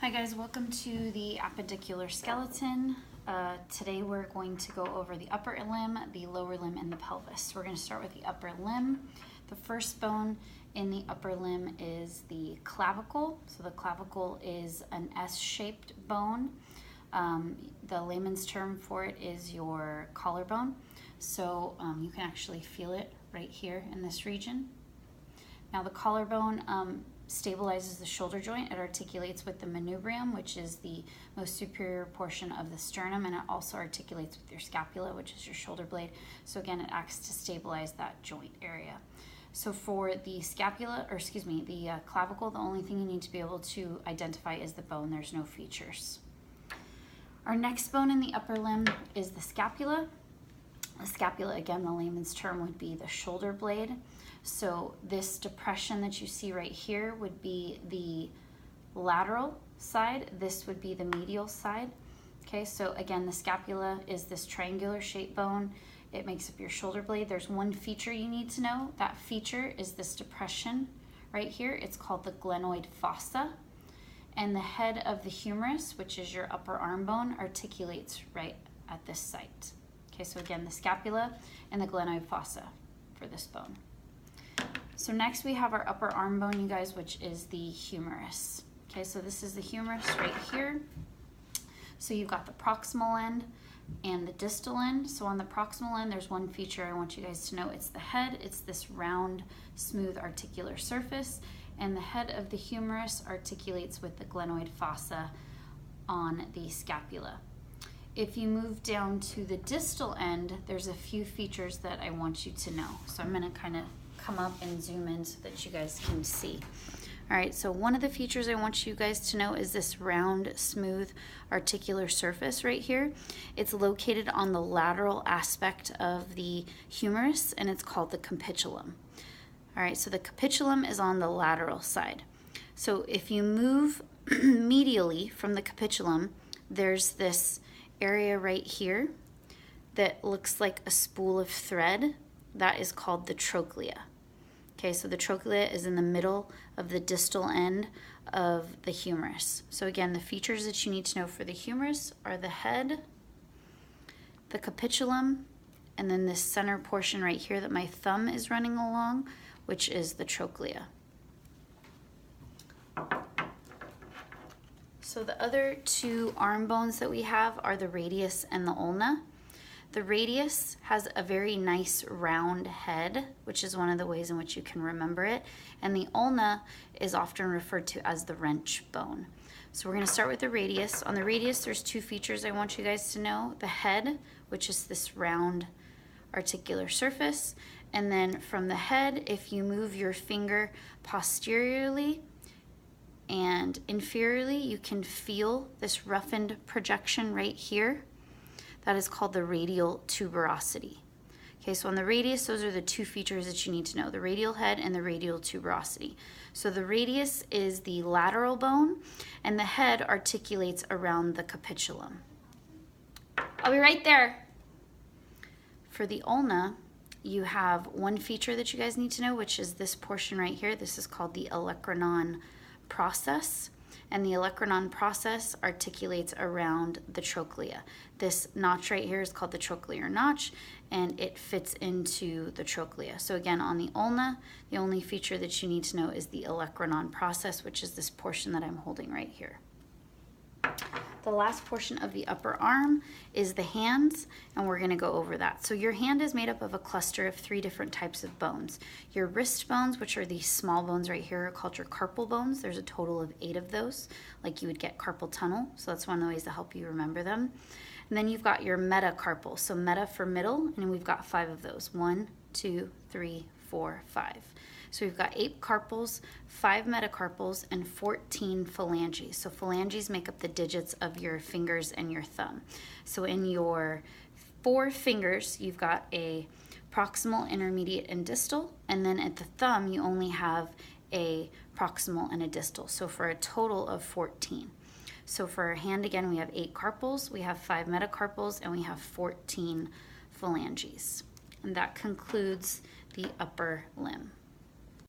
Hi guys, welcome to the appendicular skeleton. Today we're going to go over the upper limb, the lower limb, and the pelvis. So we're going to start with the upper limb. The first bone in the upper limb is the clavicle. So the clavicle is an S-shaped bone. The layman's term for it is your collarbone. So you can actually feel it right here in this region. Now the collarbone stabilizes the shoulder joint. It articulates with the manubrium, which is the most superior portion of the sternum, and it also articulates with your scapula, which is your shoulder blade. So again, it acts to stabilize that joint area. So for the scapula, or excuse me, the clavicle, the only thing you need to be able to identify is the bone. There's no features. Our next bone in the upper limb is the scapula. The scapula, again, the layman's term would be the shoulder blade. So this depression that you see right here would be the lateral side. This would be the medial side. Okay, so again, the scapula is this triangular shaped bone. It makes up your shoulder blade. There's one feature you need to know. That feature is this depression right here. It's called the glenoid fossa. And the head of the humerus, which is your upper arm bone, articulates right at this site. Okay, so again, the scapula and the glenoid fossa for this bone. So next we have our upper arm bone, you guys, which is the humerus. Okay, so this is the humerus right here. So you've got the proximal end and the distal end. So on the proximal end, there's one feature I want you guys to know. It's the head. It's this round, smooth, articular surface. And the head of the humerus articulates with the glenoid fossa on the scapula. If you move down to the distal end, there's a few features that I want you to know. So I'm gonna kind of come up and zoom in so that you guys can see. All right, so one of the features I want you guys to know is this round, smooth, articular surface right here. It's located on the lateral aspect of the humerus, and it's called the capitulum. All right, so the capitulum is on the lateral side. So if you move medially from the capitulum, there's this area right here that looks like a spool of thread. That is called the trochlea. Okay, so the trochlea is in the middle of the distal end of the humerus. So again, the features that you need to know for the humerus are the head, the capitulum, and then this center portion right here that my thumb is running along, which is the trochlea. So the other two arm bones that we have are the radius and the ulna. The radius has a very nice round head, which is one of the ways in which you can remember it. And the ulna is often referred to as the wrench bone. So we're gonna start with the radius. On the radius, there's two features I want you guys to know. The head, which is this round articular surface. And then from the head, if you move your finger posteriorly and inferiorly, you can feel this roughened projection right here. That is called the radial tuberosity. Okay, so on the radius, those are the two features that you need to know, the radial head and the radial tuberosity. So the radius is the lateral bone, and the head articulates around the capitulum. I'll be right there. For the ulna, you have one feature that you guys need to know, which is this portion right here. This is called the olecranon process. And the olecranon process articulates around the trochlea. This notch right here is called the trochlear notch, and it fits into the trochlea. So again, on the ulna, the only feature that you need to know is the olecranon process, which is this portion that I'm holding right here. The last portion of the upper arm is the hands, and we're gonna go over that. So your hand is made up of a cluster of 3 different types of bones. Your wrist bones, which are these small bones right here, are called your carpal bones. There's a total of 8 of those, like you would get carpal tunnel. So that's one of the ways to help you remember them. And then you've got your metacarpal. So meta for middle, and we've got 5 of those. 1, 2, 3, 4, 5. So we've got 8 carpals, 5 metacarpals, and 14 phalanges. So phalanges make up the digits of your fingers and your thumb. So in your 4 fingers, you've got a proximal, intermediate, and distal. And then at the thumb, you only have a proximal and a distal. So for a total of 14. So for our hand, again, we have 8 carpals, we have 5 metacarpals, and we have 14 phalanges. And that concludes the upper limb.